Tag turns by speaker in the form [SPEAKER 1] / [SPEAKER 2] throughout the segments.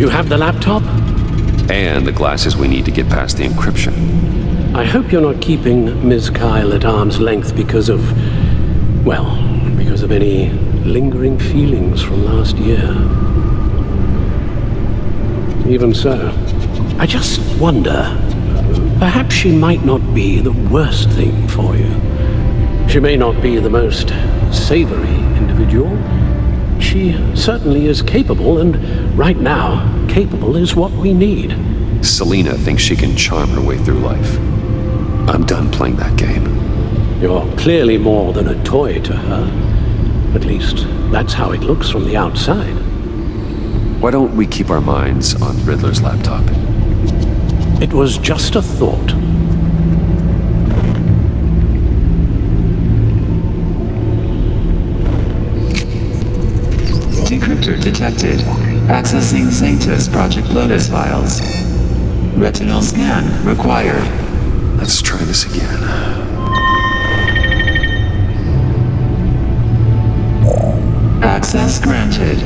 [SPEAKER 1] You have the laptop?
[SPEAKER 2] And the glasses we need to get past the encryption.
[SPEAKER 1] I hope you're not keeping Ms. Kyle at arm's length because of any lingering feelings from last year. Even so, I just wonder, perhaps she might not be the worst thing for you. She may not be the most savory individual. She certainly is capable, and right now, capable is what we need.
[SPEAKER 2] Selina thinks she can charm her way through life. I'm done playing that game.
[SPEAKER 1] You're clearly more than a toy to her. At least, that's how it looks from the outside.
[SPEAKER 2] Why don't we keep our minds on Riddler's laptop?
[SPEAKER 1] It was just a thought.
[SPEAKER 3] Decryptor detected. Accessing Sanctus Project Lotus files. Retinal scan required.
[SPEAKER 2] Let's try this again.
[SPEAKER 3] Access granted.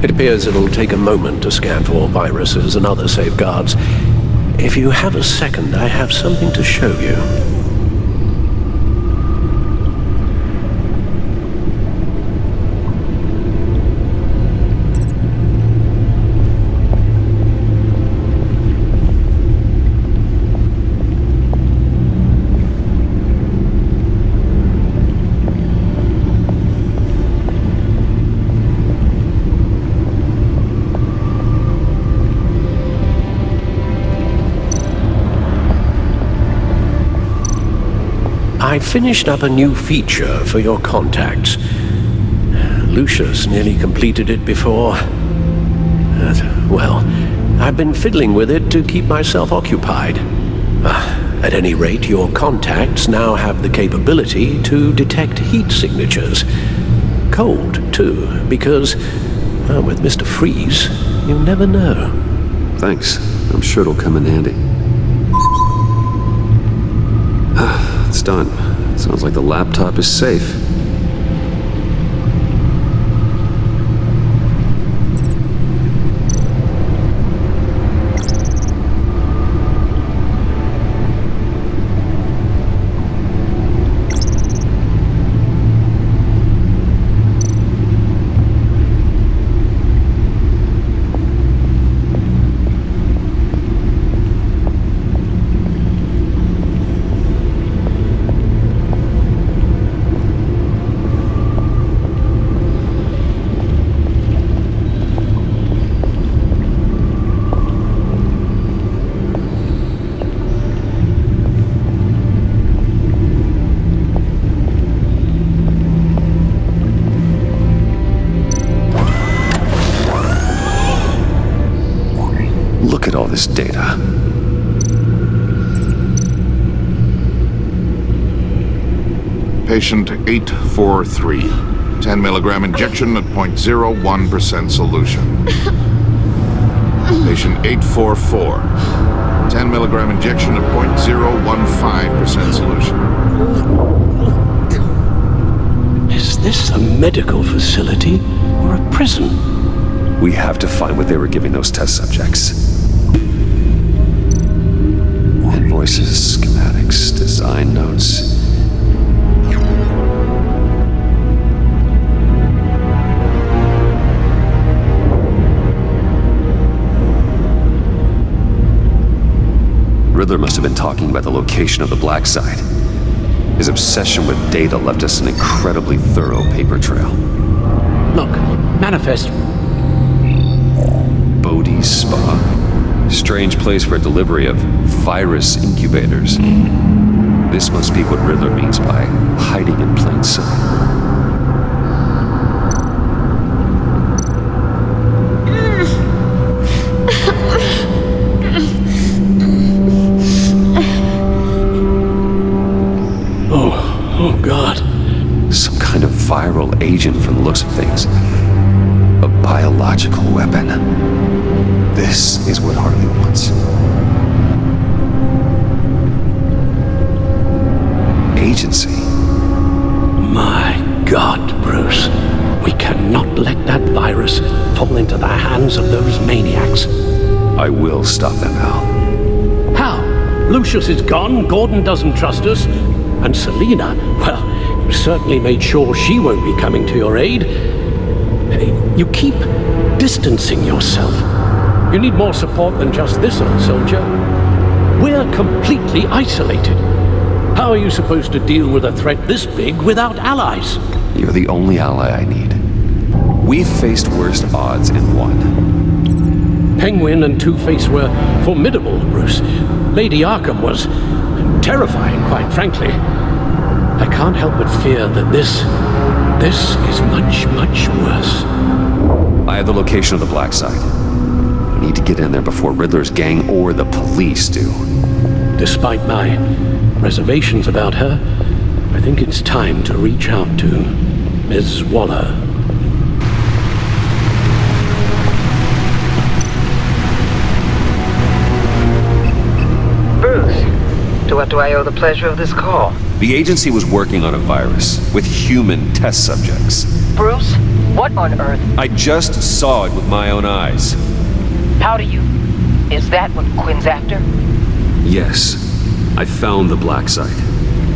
[SPEAKER 1] It appears it'll take a moment to scan for viruses and other safeguards. If you have a second, I have something to show you. I finished up a new feature for your contacts. Lucius nearly completed it before. I've been fiddling with it to keep myself occupied. At any rate, your contacts now have the capability to detect heat signatures. Cold, too, because, with Mr. Freeze, you never know.
[SPEAKER 2] Thanks. I'm sure it'll come in handy. It's done. Sounds like the laptop is safe. Look at all this data.
[SPEAKER 4] Patient 843. 10 milligram injection at 0.01% solution. Patient 844. 10 milligram injection at 0.015% solution.
[SPEAKER 1] Is this a medical facility or a prison?
[SPEAKER 2] We have to find what they were giving those test subjects. Invoices, schematics, design notes. Riddler must have been talking about the location of the black site. His obsession with data left us an incredibly thorough paper trail.
[SPEAKER 1] Look, manifest.
[SPEAKER 2] Bodhi's Spa. Strange place for a delivery of virus incubators. This must be what Riddler means by hiding in plain sight.
[SPEAKER 1] Oh, God.
[SPEAKER 2] Some kind of viral agent from the looks of things. A biological weapon. This is what Harley wants. Agency.
[SPEAKER 1] My God, Bruce. We cannot let that virus fall into the hands of those maniacs.
[SPEAKER 2] I will stop them, Al.
[SPEAKER 1] How? Lucius is gone, Gordon doesn't trust us, and Selina, well, you certainly made sure she won't be coming to your aid. You keep distancing yourself. You need more support than just this old soldier. We're completely isolated. How are you supposed to deal with a threat this big without allies?
[SPEAKER 2] You're the only ally I need. We've faced worse odds and won.
[SPEAKER 1] Penguin and Two-Face were formidable, Bruce. Lady Arkham was terrifying, quite frankly. I can't help but fear that this is much, much worse.
[SPEAKER 2] I have the location of the black site. I need to get in there before Riddler's gang or the police do.
[SPEAKER 1] Despite my reservations about her, I think it's time to reach out to Ms. Waller.
[SPEAKER 5] Bruce, to what do I owe the pleasure of this call?
[SPEAKER 2] The agency was working on a virus with human test subjects.
[SPEAKER 5] Bruce, what on earth?
[SPEAKER 2] I just saw it with my own eyes.
[SPEAKER 5] How do you... Is that what Quinn's after?
[SPEAKER 2] Yes, I found the black site,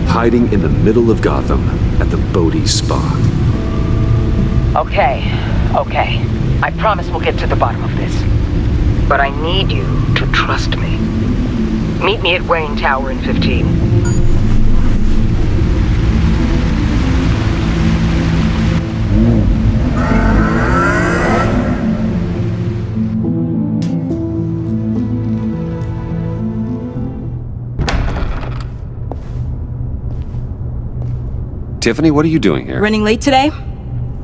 [SPEAKER 2] hiding in the middle of Gotham at the Bodhi Spa.
[SPEAKER 5] Okay. I promise we'll get to the bottom of this. But I need you to trust me. Meet me at Wayne Tower in 15.
[SPEAKER 2] Tiffany, what are you doing here?
[SPEAKER 6] Running late today?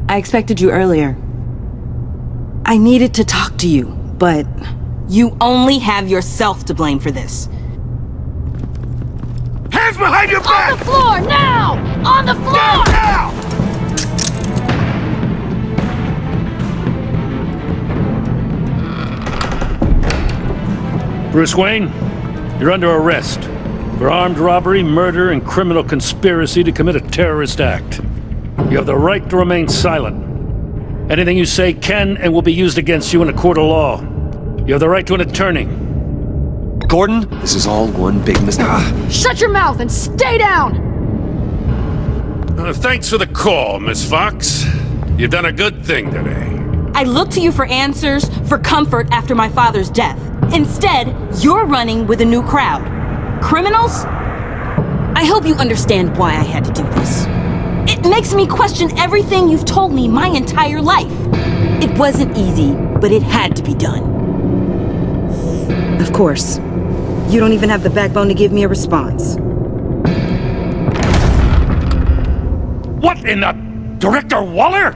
[SPEAKER 6] I expected you earlier. I needed to talk to you, but you only have yourself to blame for this.
[SPEAKER 4] Hands behind your back!
[SPEAKER 6] On the floor, now! On the floor!
[SPEAKER 4] Now!
[SPEAKER 7] Bruce Wayne, you're under arrest for armed robbery, murder, and criminal conspiracy to commit a terrorist act. You have the right to remain silent. Anything you say can and will be used against you in a court of law. You have the right to an attorney.
[SPEAKER 2] Gordon, this is all one big mistake.
[SPEAKER 8] Shut your mouth and stay down!
[SPEAKER 7] Thanks for the call, Miss Fox. You've done a good thing today.
[SPEAKER 6] I looked to you for answers, for comfort after my father's death. Instead, you're running with a new crowd. Criminals? I hope you understand why I had to do this. It makes me question everything you've told me my entire life. It wasn't easy, but it had to be done.
[SPEAKER 9] Of course. You don't even have the backbone to give me a response.
[SPEAKER 7] What in the... Director Waller?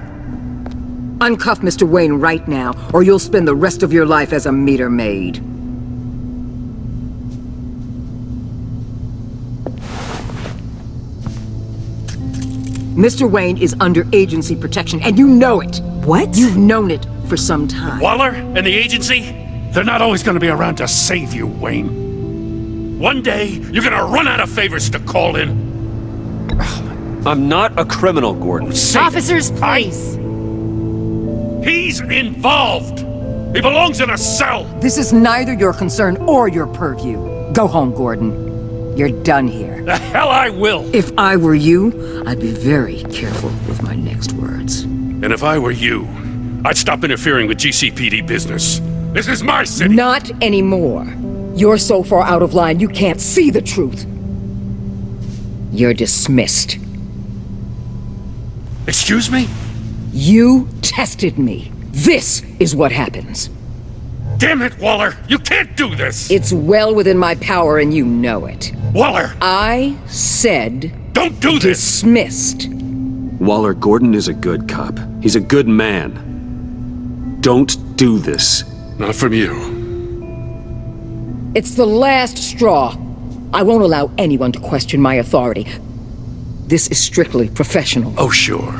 [SPEAKER 10] Uncuff Mr. Wayne right now, or you'll spend the rest of your life as a meter maid. Mr. Wayne is under agency protection, and you know it.
[SPEAKER 9] What?
[SPEAKER 10] You've known it for some time.
[SPEAKER 7] Waller and the agency? They're not always going to be around to save you, Wayne. One day, you're going to run out of favors to call in.
[SPEAKER 2] I'm not a criminal, Gordon.
[SPEAKER 8] Officers, please.
[SPEAKER 7] He's involved. He belongs in a cell.
[SPEAKER 10] This is neither your concern or your purview. Go home, Gordon. You're done here.
[SPEAKER 7] The hell I will.
[SPEAKER 10] If I were you, I'd be very careful with my next words.
[SPEAKER 7] And if I were you, I'd stop interfering with GCPD business. This is my city.
[SPEAKER 10] Not anymore. You're so far out of line, you can't see the truth. You're dismissed.
[SPEAKER 7] Excuse me?
[SPEAKER 10] You tested me. This is what happens.
[SPEAKER 7] Damn it, Waller! You can't do this!
[SPEAKER 10] It's well within my power and you know it.
[SPEAKER 7] Waller!
[SPEAKER 10] I said...
[SPEAKER 7] Don't do this!
[SPEAKER 10] Dismissed.
[SPEAKER 2] Waller, Gordon is a good cop. He's a good man. Don't do this.
[SPEAKER 7] Not from you.
[SPEAKER 10] It's the last straw. I won't allow anyone to question my authority. This is strictly professional.
[SPEAKER 7] Oh, sure.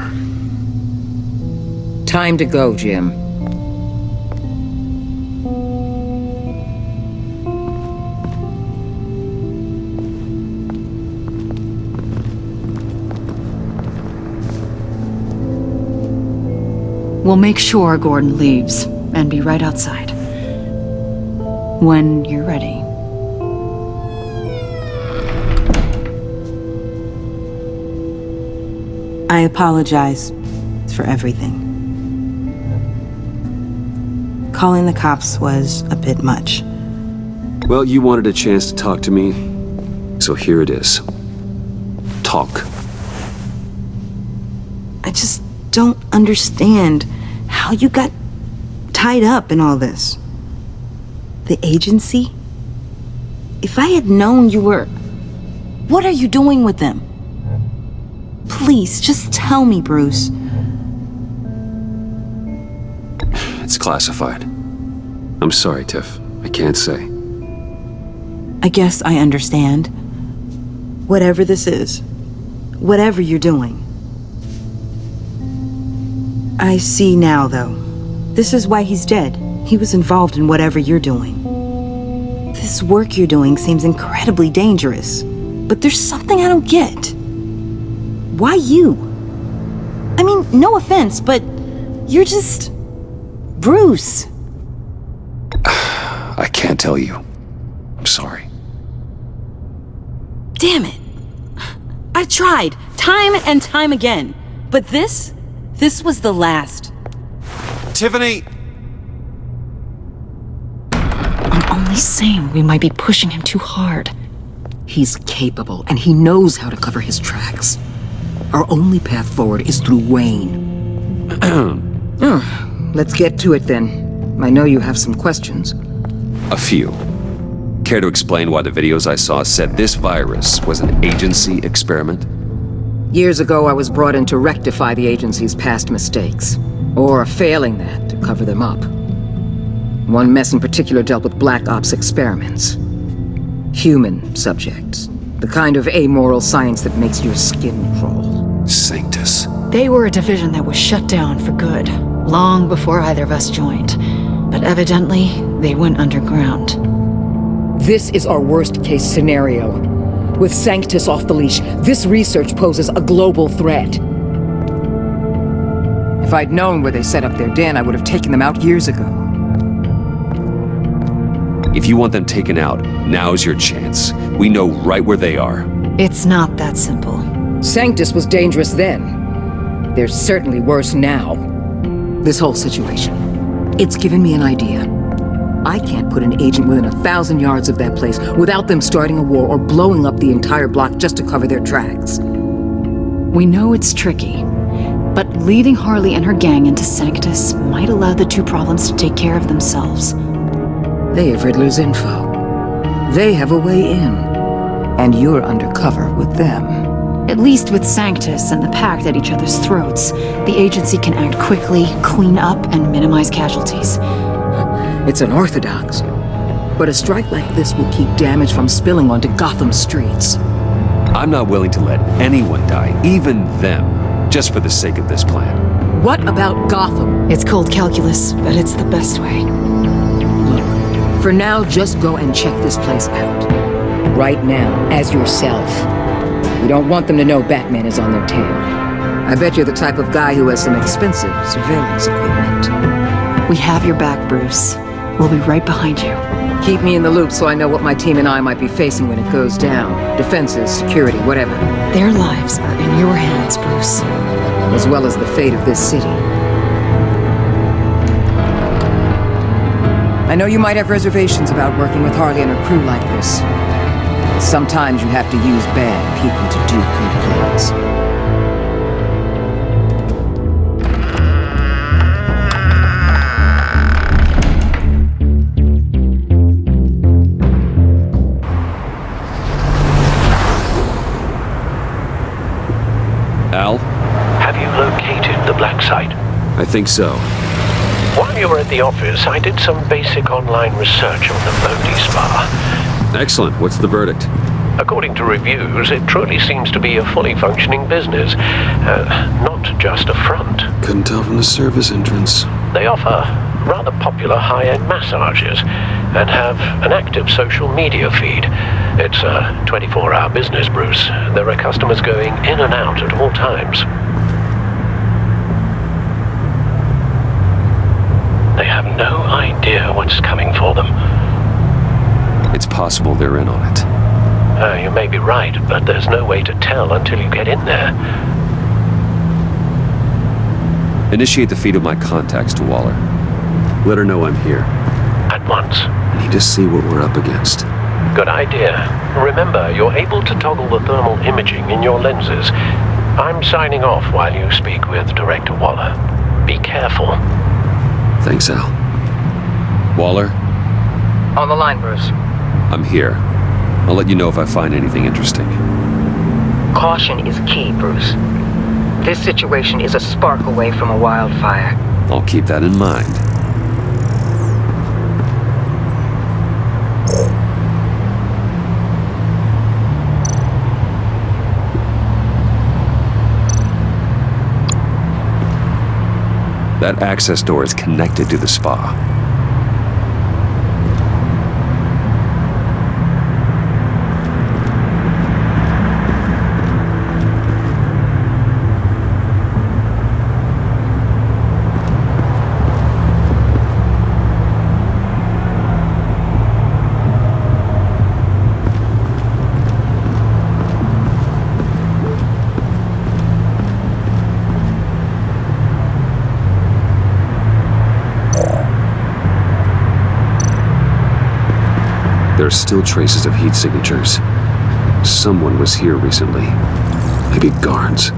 [SPEAKER 10] Time to go, Jim.
[SPEAKER 11] We'll make sure Gordon leaves and be right outside. When you're ready.
[SPEAKER 9] I apologize for everything. Calling the cops was a bit much.
[SPEAKER 2] Well, you wanted a chance to talk to me, so here it is. Talk.
[SPEAKER 9] I just don't understand how you got tied up in all this. The agency? If I had known you were... What are you doing with them? Please, just tell me, Bruce.
[SPEAKER 2] It's classified. I'm sorry, Tiff. I can't say.
[SPEAKER 9] I guess I understand. Whatever this is, whatever you're doing. I see now, though. This is why he's dead. He was involved in whatever you're doing. This work you're doing seems incredibly dangerous, but there's something I don't get. Why you? I mean, no offense, but you're just... Bruce.
[SPEAKER 2] I can't tell you. I'm sorry.
[SPEAKER 6] Damn it. I tried, time and time again. But this was the last.
[SPEAKER 2] Tiffany!
[SPEAKER 11] I'm only saying we might be pushing him too hard.
[SPEAKER 10] He's capable, and he knows how to cover his tracks. Our only path forward is through Wayne. Let's get to it then. I know you have some questions.
[SPEAKER 2] A few. Care to explain why the videos I saw said this virus was an agency experiment?
[SPEAKER 10] Years ago, I was brought in to rectify the agency's past mistakes. Or failing that, to cover them up. One mess in particular dealt with Black Ops experiments. Human subjects. The kind of amoral science that makes your skin crawl.
[SPEAKER 2] Sanctus.
[SPEAKER 11] They were a division that was shut down for good, long before either of us joined. But evidently, they went underground.
[SPEAKER 10] This is our worst-case scenario. With Sanctus off the leash, this research poses a global threat. If I'd known where they set up their den, I would have taken them out years ago.
[SPEAKER 2] If you want them taken out, now's your chance. We know right where they are.
[SPEAKER 11] It's not that simple.
[SPEAKER 10] Sanctus was dangerous then. They're certainly worse now. This whole situation, it's given me an idea. I can't put an agent within 1,000 yards of that place without them starting a war or blowing up the entire block just to cover their tracks.
[SPEAKER 11] We know it's tricky, but leading Harley and her gang into Sanctus might allow the two problems to take care of themselves.
[SPEAKER 10] They have Riddler's info. They have a way in. And you're undercover with them.
[SPEAKER 11] At least with Sanctus and the Pact at each other's throats, the agency can act quickly, clean up, and minimize casualties.
[SPEAKER 10] It's unorthodox. But a strike like this will keep damage from spilling onto Gotham streets.
[SPEAKER 2] I'm not willing to let anyone die, even them, just for the sake of this plan.
[SPEAKER 10] What about Gotham?
[SPEAKER 11] It's cold calculus, but it's the best way.
[SPEAKER 10] Look, for now, just go and check this place out. Right now, as yourself. We don't want them to know Batman is on their tail. I bet you're the type of guy who has some expensive surveillance equipment.
[SPEAKER 11] We have your back, Bruce. We'll be right behind you.
[SPEAKER 10] Keep me in the loop so I know what my team and I might be facing when it goes down. Defenses, security, whatever.
[SPEAKER 11] Their lives are in your hands, Bruce.
[SPEAKER 10] As well as the fate of this city. I know you might have reservations about working with Harley and her crew like this. But sometimes you have to use bad people to do good plans.
[SPEAKER 2] Al?
[SPEAKER 12] Have you located the black site?
[SPEAKER 2] I think so.
[SPEAKER 12] While you were at the office, I did some basic online research on the Bodhi Spa.
[SPEAKER 2] Excellent. What's the verdict?
[SPEAKER 12] According to reviews, it truly seems to be a fully functioning business, not just a front.
[SPEAKER 2] Couldn't tell from the service entrance.
[SPEAKER 12] They offer rather popular high-end massages and have an active social media feed. It's a 24-hour business, Bruce. There are customers going in and out at all times. idea what's coming for them.
[SPEAKER 2] It's possible they're in on it.
[SPEAKER 12] You may be right, but there's no way to tell until you get in there.
[SPEAKER 2] Initiate the feed of my contacts to Waller. Let her know I'm here.
[SPEAKER 12] At once.
[SPEAKER 2] I need to see what we're up against.
[SPEAKER 12] Good idea. Remember, you're able to toggle the thermal imaging in your lenses. I'm signing off while you speak with Director Waller. Be careful.
[SPEAKER 2] Thanks, Al. Waller?
[SPEAKER 5] On the line, Bruce.
[SPEAKER 2] I'm here. I'll let you know if I find anything interesting.
[SPEAKER 5] Caution is key, Bruce. This situation is a spark away from a wildfire.
[SPEAKER 2] I'll keep that in mind. That access door is connected to the spa. There are still traces of heat signatures. Someone was here recently. Maybe guards.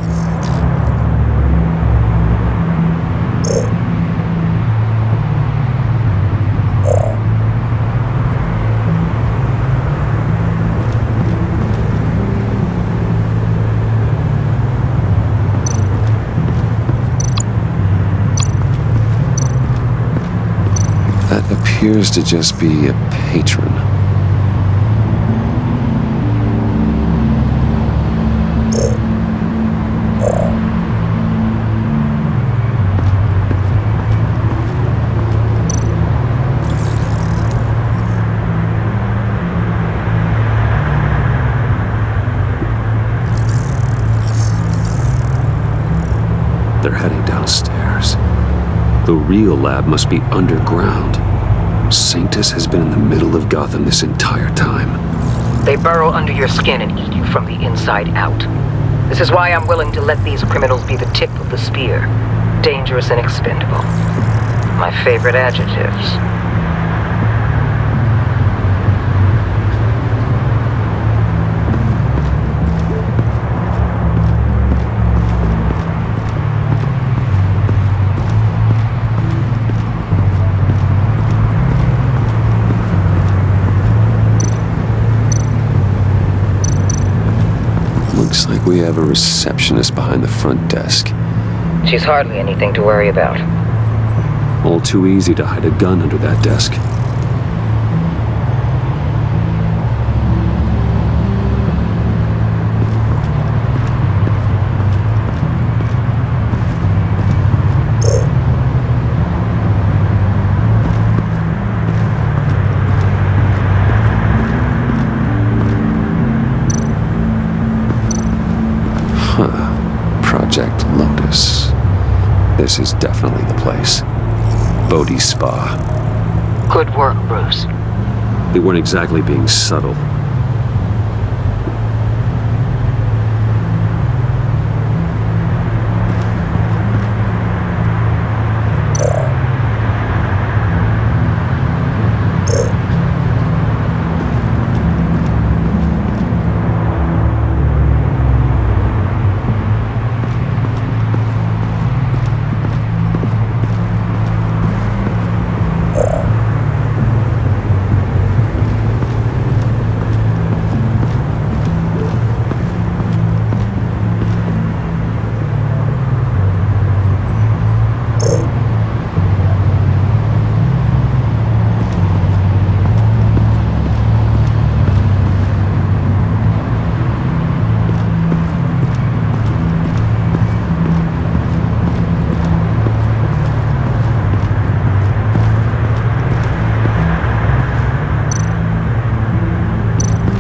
[SPEAKER 2] That appears to just be a patron. They're heading downstairs. The real lab must be underground. Sanctus has been in the middle of Gotham this entire time.
[SPEAKER 5] They burrow under your skin and eat you from the inside out. This is why I'm willing to let these criminals be the tip of the spear. Dangerous and expendable. My favorite adjectives.
[SPEAKER 2] Looks like we have a receptionist behind the front desk.
[SPEAKER 5] She's hardly anything to worry about.
[SPEAKER 2] All too easy to hide a gun under that desk. Project Lotus. This is definitely the place. Bodhi's Spa.
[SPEAKER 5] Good work, Bruce.
[SPEAKER 2] They weren't exactly being subtle.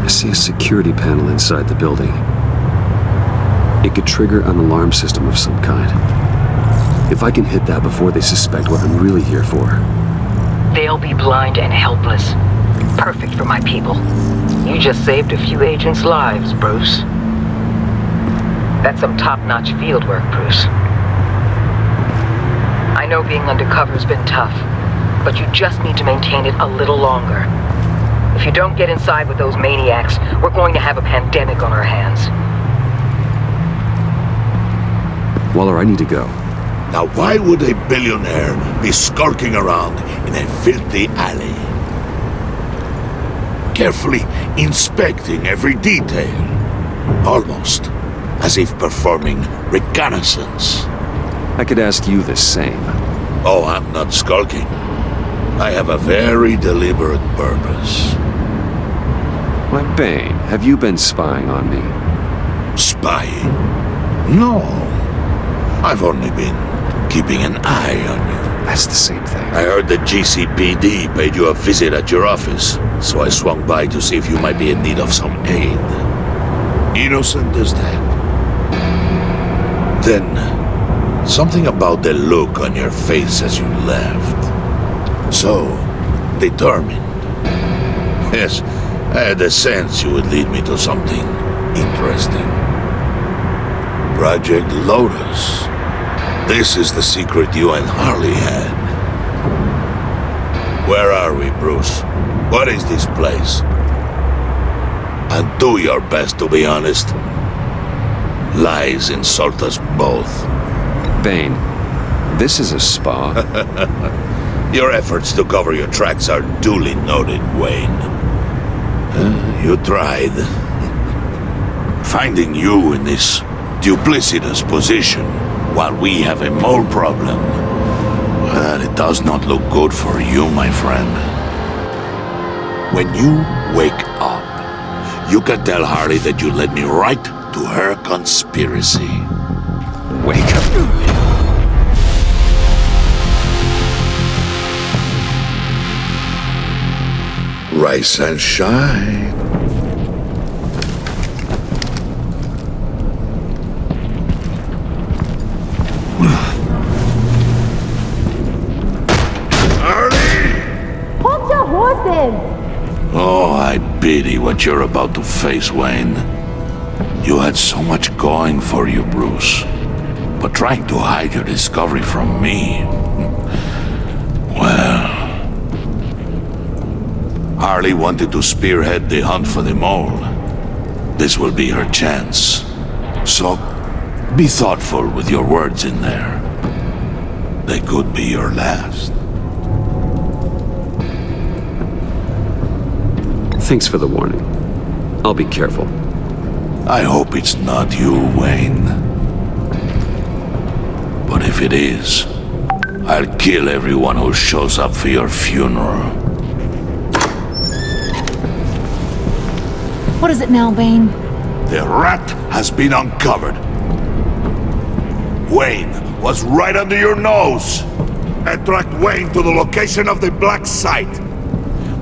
[SPEAKER 2] See a security panel inside the building. It could trigger an alarm system of some kind. If I can hit that before they suspect what I'm really here for,
[SPEAKER 5] They'll be blind and helpless. Perfect for my people. You just saved a few agents' lives, Bruce. That's some top-notch field work, Bruce. I know being undercover's been tough, but you just need to maintain it a little longer. If you don't get inside with those maniacs, we're going to have a pandemic on our hands.
[SPEAKER 2] Waller, I need to go.
[SPEAKER 13] Now why would a billionaire be skulking around in a filthy alley? Carefully inspecting every detail. Almost as if performing reconnaissance.
[SPEAKER 2] I could ask you the same.
[SPEAKER 13] Oh, I'm not skulking. I have a very deliberate purpose.
[SPEAKER 2] Why, Bane, have you been spying on me?
[SPEAKER 13] Spying? No. I've only been keeping an eye on you.
[SPEAKER 2] That's the same thing.
[SPEAKER 13] I heard the GCPD paid you a visit at your office, so I swung by to see if you might be in need of some aid. Innocent as that. Then, something about the look on your face as you left. So, determined. Yes, I had a sense you would lead me to something interesting. Project Lotus. This is the secret you and Harley had. Where are we, Bruce? What is this place? And do your best to be honest. Lies insult us both.
[SPEAKER 2] Bane, this is a spa.
[SPEAKER 13] Your efforts to cover your tracks are duly noted, Wayne. You tried. Finding you in this duplicitous position while we have a mole problem. Well, it does not look good for you, my friend. When you wake up, you can tell Harley that you led me right to her conspiracy.
[SPEAKER 2] Wake up.
[SPEAKER 13] Rise and shine.
[SPEAKER 8] Hold your horses!
[SPEAKER 13] Oh, I pity what you're about to face, Wayne. You had so much going for you, Bruce. But trying to hide your discovery from me... Well... Harley wanted to spearhead the hunt for the mole. This will be her chance. So, be thoughtful with your words in there. They could be your last.
[SPEAKER 2] Thanks for the warning. I'll be careful.
[SPEAKER 13] I hope it's not you, Wayne. But if it is, I'll kill everyone who shows up for your funeral.
[SPEAKER 8] What is it now, Bane?
[SPEAKER 13] The rat has been uncovered. Wayne was right under your nose. And tracked Wayne to the location of the black site.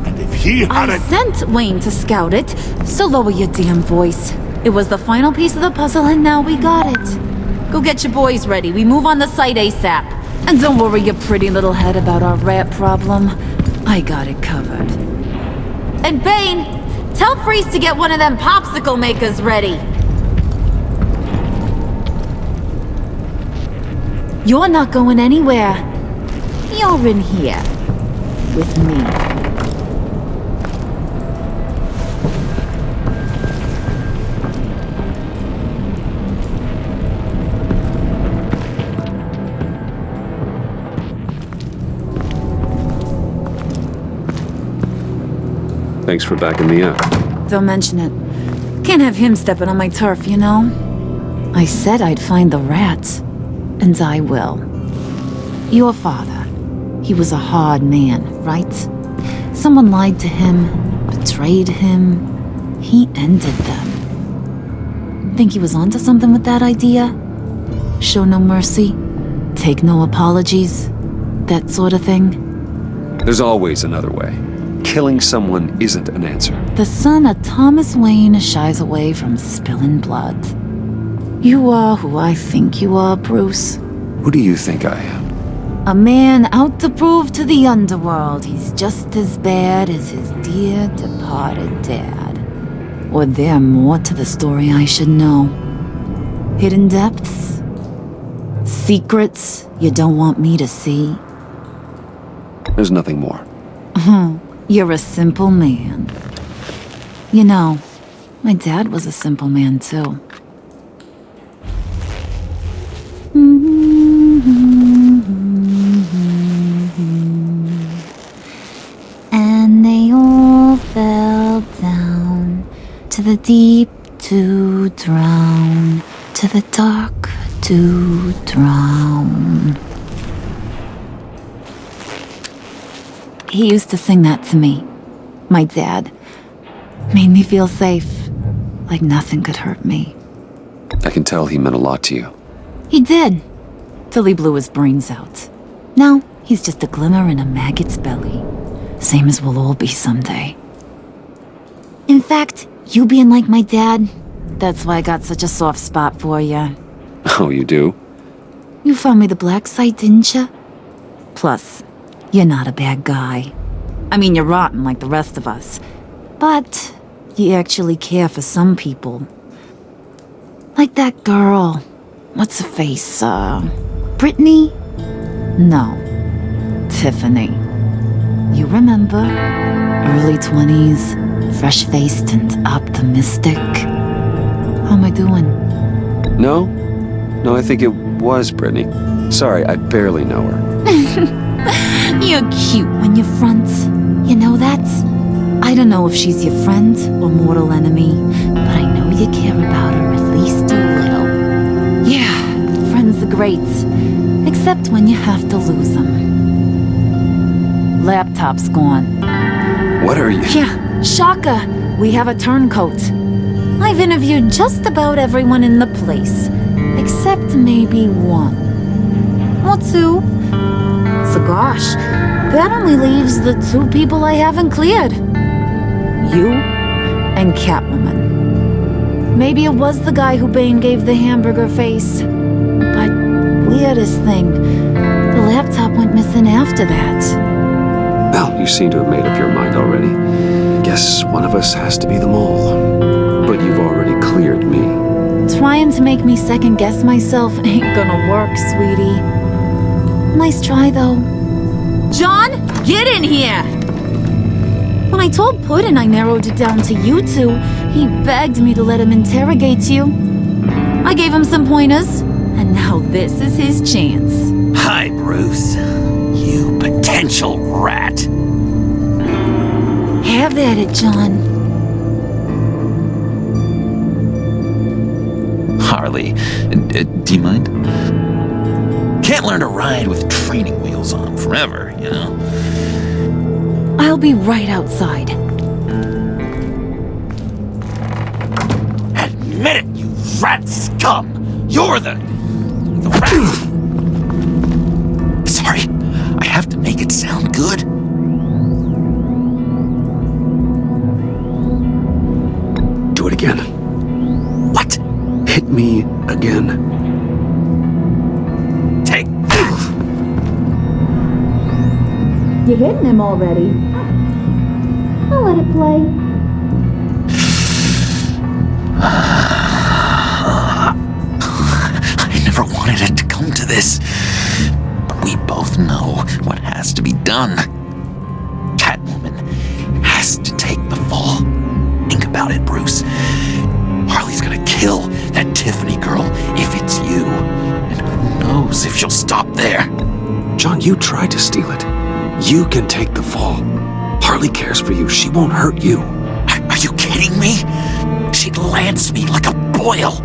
[SPEAKER 13] And if he hadn't...
[SPEAKER 8] I sent Wayne to scout it, so lower your damn voice. It was the final piece of the puzzle and now we got it. Go get your boys ready. We move on the site ASAP. And don't worry your pretty little head about our rat problem. I got it covered. And Bane, tell Freeze to get one of them popsicle makers ready. You're not going anywhere. You're in here. With me.
[SPEAKER 2] Thanks for backing me up.
[SPEAKER 8] Don't mention it. Can't have him stepping on my turf, you know? I said I'd find the rats. And I will. Your father. He was a hard man, right? Someone lied to him, betrayed him. He ended them. Think he was onto something with that idea? Show no mercy? Take no apologies? That sort of thing?
[SPEAKER 2] There's always another way. Killing someone isn't an answer.
[SPEAKER 8] The son of Thomas Wayne shies away from spilling blood. You are who I think you are, Bruce.
[SPEAKER 2] Who do you think I am?
[SPEAKER 8] A man out to prove to the underworld he's just as bad as his dear departed dad. Or there more to the story I should know? Hidden depths? Secrets you don't want me to see?
[SPEAKER 2] There's nothing more.
[SPEAKER 8] You're a simple man. You know, my dad was a simple man too. And they all fell down to the deep to drown, to the dark to drown. He used to sing that to me. My dad. Made me feel safe. Like nothing could hurt me.
[SPEAKER 2] I can tell he meant a lot to you.
[SPEAKER 8] He did. Till he blew his brains out. Now, he's just a glimmer in a maggot's belly. Same as we'll all be someday. In fact, you being like my dad, that's why I got such a soft spot for you.
[SPEAKER 2] Oh, you do?
[SPEAKER 8] You found me the black site, didn't you? Plus, you're not a bad guy. I mean, you're rotten like the rest of us. But you actually care for some people. Like that girl. What's her face? Brittany? No. Tiffany. You remember? Early 20s, fresh-faced and optimistic. How am I doing?
[SPEAKER 2] No, I think it was Brittany. Sorry, I barely know her.
[SPEAKER 8] You're cute when you're front. You know that? I don't know if she's your friend or mortal enemy, but I know you care about her at least a little. Yeah, friends are great. Except when you have to lose them. Laptop's gone.
[SPEAKER 2] What are you?
[SPEAKER 8] Yeah, shocker. We have a turncoat. I've interviewed just about everyone in the place. Except maybe one. Or two. So gosh, that only leaves the two people I haven't cleared. You and Catwoman. Maybe it was the guy who Bane gave the hamburger face. But weirdest thing, the laptop went missing after that.
[SPEAKER 2] Well, you seem to have made up your mind already. Guess one of us has to be the mole. But you've already cleared me.
[SPEAKER 8] Trying to make me second guess myself ain't gonna work, sweetie. Nice try, though. John, get in here! When I told Puddin' I narrowed it down to you two, he begged me to let him interrogate you. I gave him some pointers, and now this is his chance.
[SPEAKER 14] Hi, Bruce. You potential rat.
[SPEAKER 8] Have at it, John.
[SPEAKER 14] Harley, do you mind? Can't learn to ride with training wheels on forever, you know?
[SPEAKER 8] I'll be right outside.
[SPEAKER 14] Admit it, you rat scum! You're the rat! Sorry, I have to make it sound good.
[SPEAKER 2] Do it again.
[SPEAKER 14] What?
[SPEAKER 2] Hit me again.
[SPEAKER 14] Take
[SPEAKER 8] You're hitting him already. I'll let it play.
[SPEAKER 14] I never wanted it to come to this. But we both know what has to be done. Catwoman has to take the fall. Think about it, Bruce. Harley's gonna kill that Tiffany girl if it's you. And who knows if she'll stop there.
[SPEAKER 2] John, you tried to steal it. You can take the fall. Harley cares for you. She won't hurt you.
[SPEAKER 14] Are you kidding me? She'd lance me like a boil.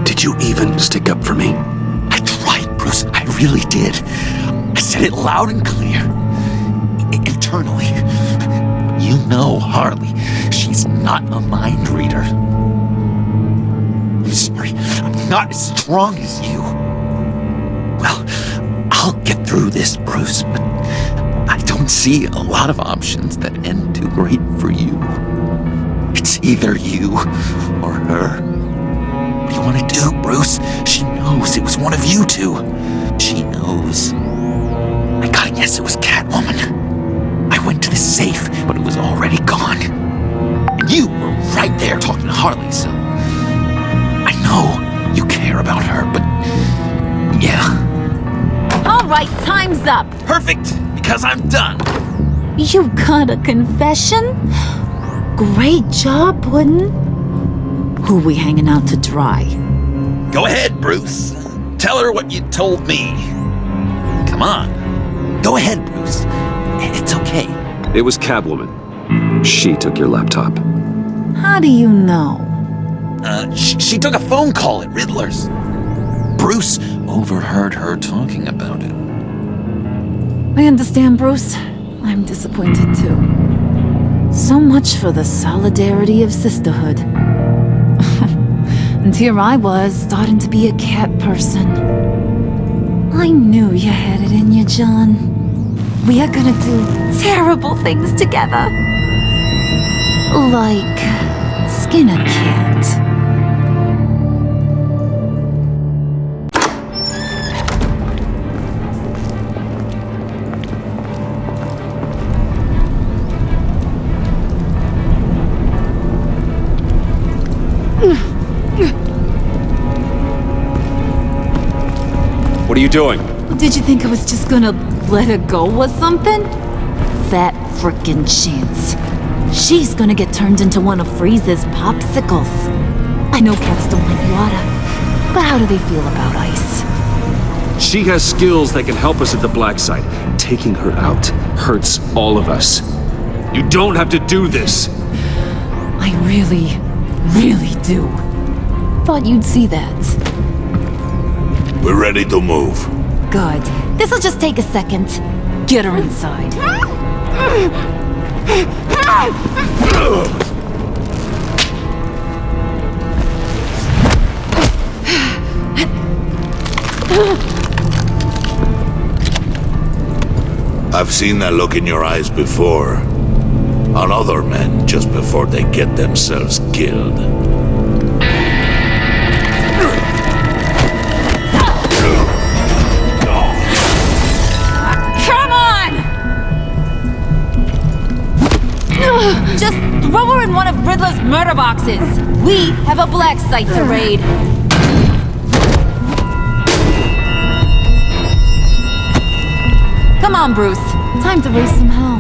[SPEAKER 2] Did you even stick up for me?
[SPEAKER 14] I tried, Bruce. I really did. I said it loud and clear. Internally. You know Harley. She's not a mind reader. I'm sorry. I'm not as strong as you. Well, I'll get through this, Bruce, but I don't see a lot of options that end too great for you. It's either you or her. What do you want to do, Bruce? She knows it was one of you two. She knows. I gotta guess it was Catwoman. I went to the safe, but it was already gone. And you were right there talking to Harley, so... I know you care about her, but... yeah.
[SPEAKER 8] All right, time's up.
[SPEAKER 14] Perfect, because I'm done.
[SPEAKER 8] You got a confession? Great job, Puddin'. Who we hanging out to dry?
[SPEAKER 14] Go ahead, Bruce. Tell her what you told me. Come on. Go ahead, Bruce. It's okay.
[SPEAKER 2] It was Catwoman. She took your laptop.
[SPEAKER 8] How do you know?
[SPEAKER 14] She took a phone call at Riddler's. Bruce overheard her talking about it.
[SPEAKER 8] I understand, Bruce. I'm disappointed too. So much for the solidarity of sisterhood. And here I was, starting to be a cat person. I knew you had it in you, John. We are gonna do terrible things together. Like skin a cat.
[SPEAKER 2] What are you doing?
[SPEAKER 8] Did you think I was just gonna let her go with something? Fat frickin' chance. She's gonna get turned into one of Freeze's popsicles. I know cats don't like water, but how do they feel about ice?
[SPEAKER 2] She has skills that can help us at the black side. Taking her out hurts all of us. You don't have to do this.
[SPEAKER 8] I really, really do. Thought you'd see that.
[SPEAKER 13] We're ready to move.
[SPEAKER 8] Good. This'll just take a second. Get her inside.
[SPEAKER 13] I've seen that look in your eyes before. On other men just before they get themselves killed.
[SPEAKER 8] Just throw her in one of Riddler's murder boxes. We have a black site to raid. Come on, Bruce. Time to raise some hell.